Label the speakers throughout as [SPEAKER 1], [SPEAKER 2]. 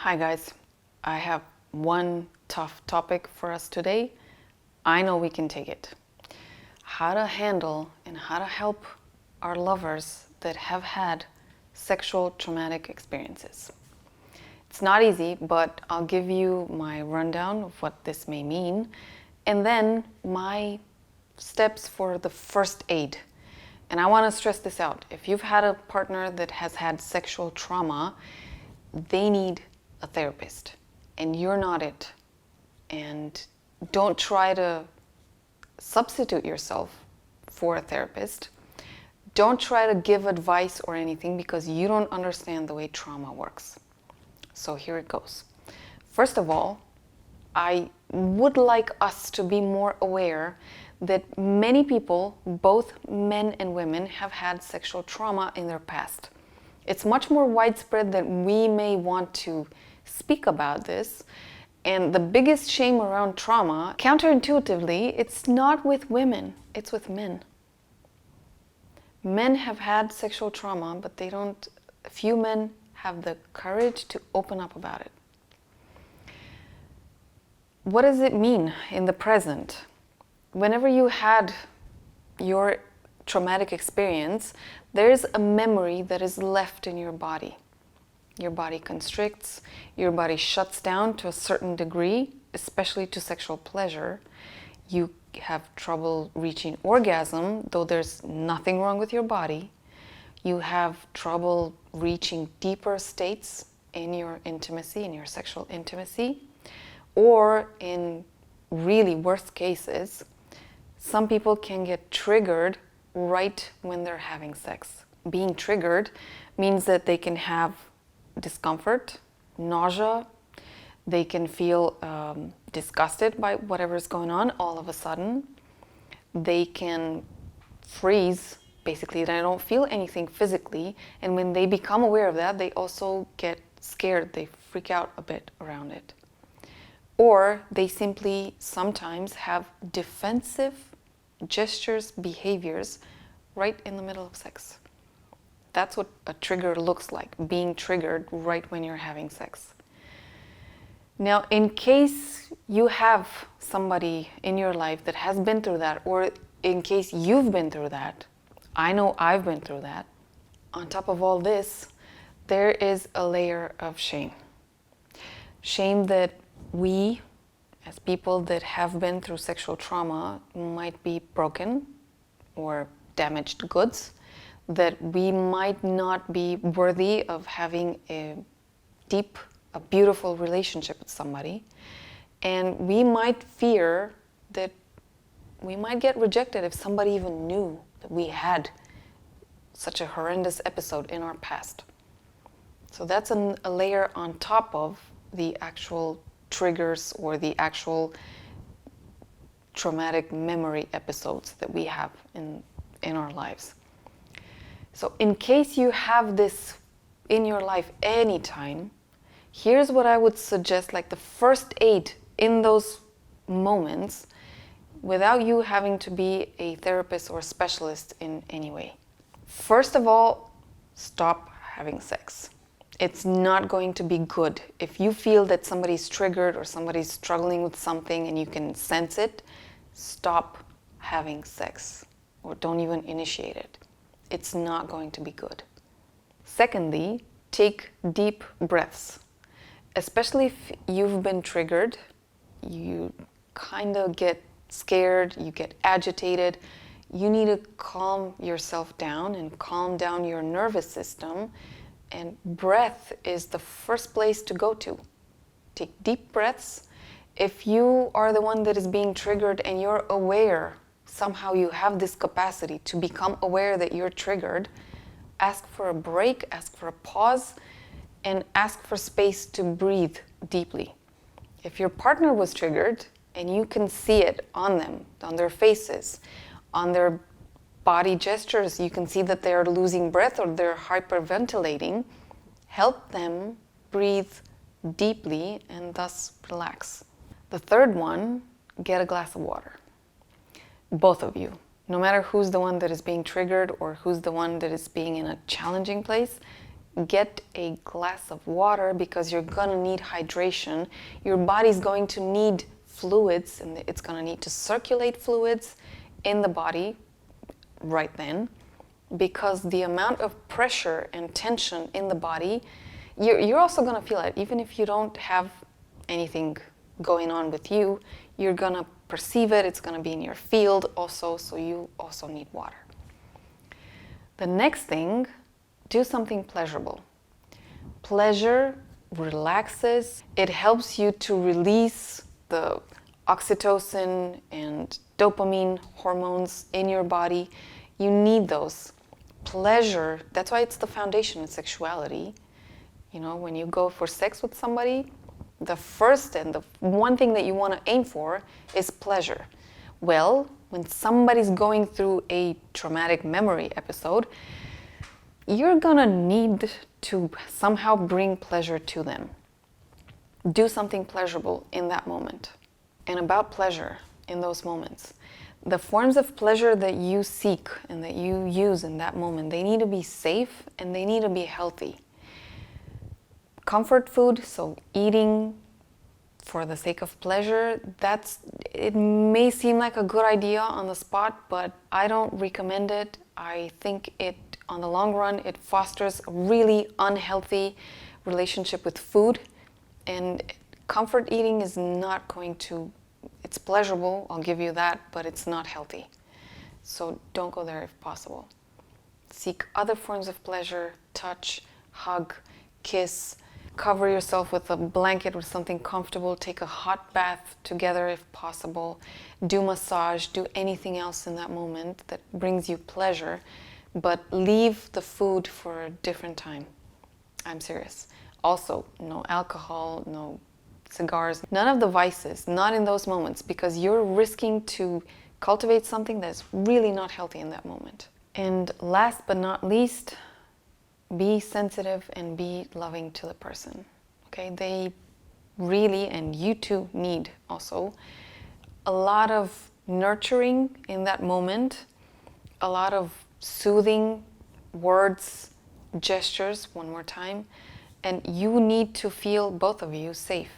[SPEAKER 1] Hi guys, I have one tough topic for us today. I know we can take it. How to handle and how to help our lovers that have had sexual traumatic experiences. It's not easy, but I'll give you my rundown of what this may mean and then my steps for the first aid. And I want to stress this out. If you've had a partner that has had sexual trauma, they need a therapist, and you're not it. And don't try to substitute yourself for a therapist. Don't try to give advice or anything because you don't understand the way trauma works. So here it goes. First of all, I would like us to be more aware that many people, both men and women, have had sexual trauma in their past. It's much more widespread than we may want to speak about this. And the biggest shame around trauma, counterintuitively, it's not with women, it's with men. Men have had sexual trauma, but few men have the courage to open up about it. What does it mean in the present? Whenever you had your traumatic experience, there's a memory that is left in your body. Your body constricts, your body shuts down to a certain degree, especially to sexual pleasure. You have trouble reaching orgasm, though there's nothing wrong with your body. You have trouble reaching deeper states in your intimacy, in your sexual intimacy, or in really worst cases, some people can get triggered right when they're having sex. Being triggered means that they can have discomfort, nausea, they can feel disgusted by whatever's going on all of a sudden. They can freeze, basically, they don't feel anything physically, and when they become aware of that, they also get scared, they freak out a bit around it. Or they simply sometimes have defensive gestures, behaviors right in the middle of sex. That's what a trigger looks like, being triggered right when you're having sex. Now, in case you have somebody in your life that has been through that, or in case you've been through that, I know I've been through that, on top of all this, there is a layer of shame. Shame that we, as people that have been through sexual trauma, might be broken or damaged goods, that we might not be worthy of having a deep, a beautiful relationship with somebody. And we might fear that we might get rejected if somebody even knew that we had such a horrendous episode in our past. So that's a layer on top of the actual triggers or the actual traumatic memory episodes that we have in our lives. So in case you have this in your life anytime, here's what I would suggest, like the first aid in those moments, without you having to be a therapist or specialist in any way. First of all, stop having sex. It's not going to be good. If you feel that somebody's triggered or somebody's struggling with something and you can sense it, stop having sex or don't even initiate it. It's not going to be good. Secondly, take deep breaths. Especially if you've been triggered, you kind of get scared, you get agitated. You need to calm yourself down and calm down your nervous system. And breath is the first place to go to. Take deep breaths. If you are the one that is being triggered and you're aware, somehow you have this capacity to become aware that you're triggered, ask for a break, ask for a pause, and ask for space to breathe deeply. If your partner was triggered and you can see it on them, on their faces, on their body gestures, you can see that they're losing breath or they're hyperventilating, help them breathe deeply and thus relax. The third one, get a glass of water. Both of you. No matter who's the one that is being triggered or who's the one that is being in a challenging place, get a glass of water because you're going to need hydration. Your body's going to need fluids, and it's going to need to circulate fluids in the body right then, because the amount of pressure and tension in the body, you're also going to feel it. Even if you don't have anything going on with you, you're going to perceive it. It's going to be in your field also, so you also need water. The next thing, do something pleasurable. Pleasure relaxes. It helps you to release the oxytocin and dopamine hormones in your body. You need those. Pleasure, that's why it's the foundation of sexuality. You know, when you go for sex with somebody, the first and the one thing that you want to aim for is pleasure. Well, when somebody's going through a traumatic memory episode, you're gonna need to somehow bring pleasure to them. Do something pleasurable in that moment. And about pleasure in those moments, the forms of pleasure that you seek and that you use in that moment, they need to be safe and they need to be healthy. Comfort food, so eating for the sake of pleasure, it may seem like a good idea on the spot, but I don't recommend it. I think on the long run, it fosters a really unhealthy relationship with food, and comfort eating is not going to, it's pleasurable, I'll give you that, but it's not healthy. So don't go there if possible. Seek other forms of pleasure, touch, hug, kiss, cover yourself with a blanket or something comfortable, take a hot bath together if possible, do massage, do anything else in that moment that brings you pleasure, but leave the food for a different time. I'm serious. Also, no alcohol, no cigars, none of the vices, not in those moments, because you're risking to cultivate something that's really not healthy in that moment. And last but not least, be sensitive and be loving to the person. Okay, they really, and you too, need also a lot of nurturing in that moment, a lot of soothing words, gestures, one more time, and you need to feel, both of you, safe.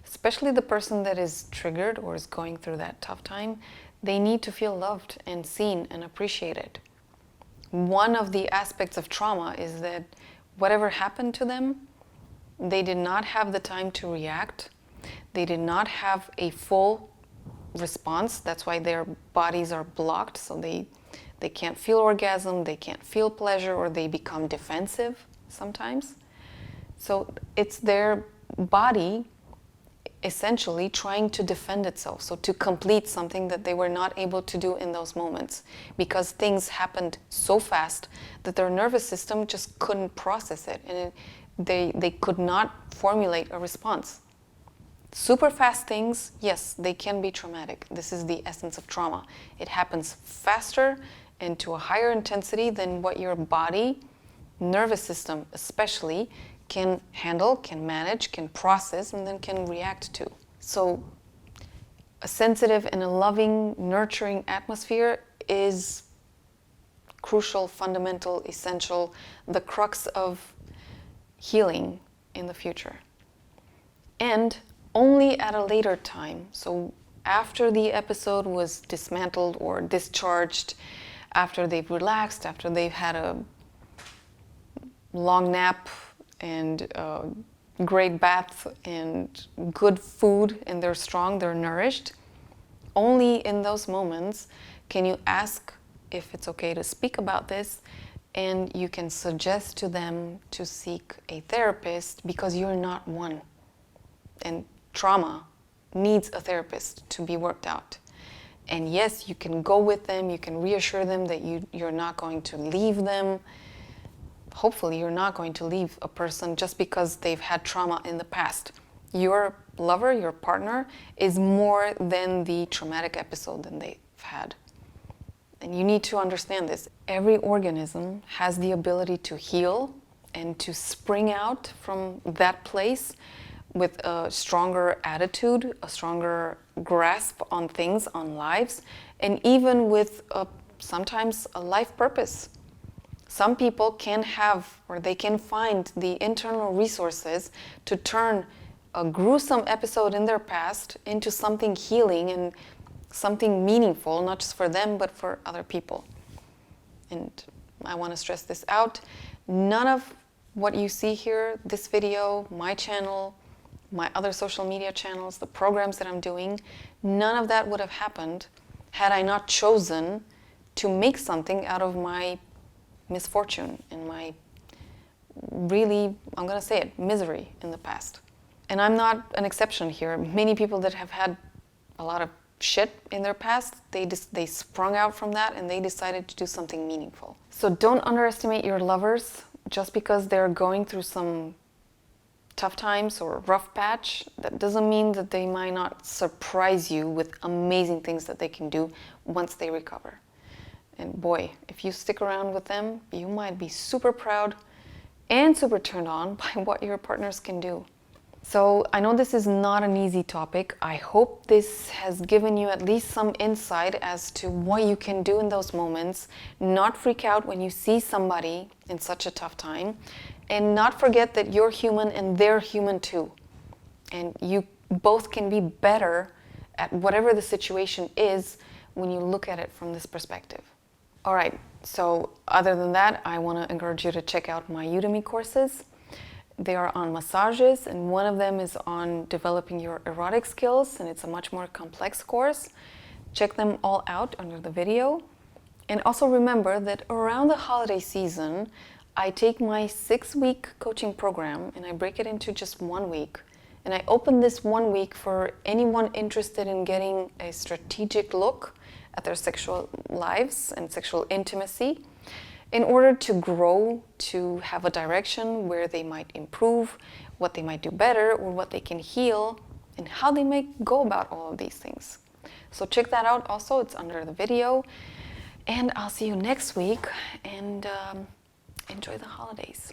[SPEAKER 1] Especially the person that is triggered or is going through that tough time, they need to feel loved and seen and appreciated. One of the aspects of trauma is that whatever happened to them, they did not have the time to react. They did not have a full response. That's why their bodies are blocked, so they can't feel orgasm, they can't feel pleasure, or they become defensive sometimes. So it's their body essentially trying to defend itself, so to complete something that they were not able to do in those moments, because things happened so fast that their nervous system just couldn't process it, and they could not formulate a response. Super fast things, yes, they can be traumatic. This is the essence of trauma. It happens faster and to a higher intensity than what your body, nervous system especially, can handle, can manage, can process, and then can react to. So a sensitive and a loving, nurturing atmosphere is crucial, fundamental, essential, the crux of healing in the future. And only at a later time, so after the episode was dismantled or discharged, after they've relaxed, after they've had a long nap and great bath and good food, and they're strong, they're nourished, only in those moments can you ask if it's okay to speak about this, and you can suggest to them to seek a therapist, because you're not one. And trauma needs a therapist to be worked out. And yes, you can go with them, you can reassure them that you're not going to leave them. Hopefully you're not going to leave a person just because they've had trauma in the past. Your lover, your partner, is more than the traumatic episode that they've had. And you need to understand this. Every organism has the ability to heal and to spring out from that place with a stronger attitude, a stronger grasp on things, on lives, and even with sometimes a life purpose. Some people can have, or they can find the internal resources to turn a gruesome episode in their past into something healing and something meaningful, not just for them, but for other people. And I want to stress this out. None of what you see here, this video, my channel, my other social media channels, the programs that I'm doing, none of that would have happened had I not chosen to make something out of my misfortune and my really, I'm going to say it, misery in the past. And I'm not an exception here. Many people that have had a lot of shit in their past, they sprung out from that and they decided to do something meaningful. So don't underestimate your lovers just because they're going through some tough times or rough patch. That doesn't mean that they might not surprise you with amazing things that they can do once they recover. And boy, if you stick around with them, you might be super proud and super turned on by what your partners can do. So I know this is not an easy topic. I hope this has given you at least some insight as to what you can do in those moments. Not freak out when you see somebody in such a tough time, and not forget that you're human and they're human too. And you both can be better at whatever the situation is when you look at it from this perspective. All right, so other than that, I want to encourage you to check out my Udemy courses. They are on massages, and one of them is on developing your erotic skills, and it's a much more complex course. Check them all out under the video. And also remember that around the holiday season, I take my 6-week coaching program and I break it into just 1 week. And I open this 1 week for anyone interested in getting a strategic look at their sexual lives and sexual intimacy, in order to grow, to have a direction where they might improve, what they might do better, or what they can heal, and how they might go about all of these things. So check that out also, it's under the video. And I'll see you next week, and enjoy the holidays.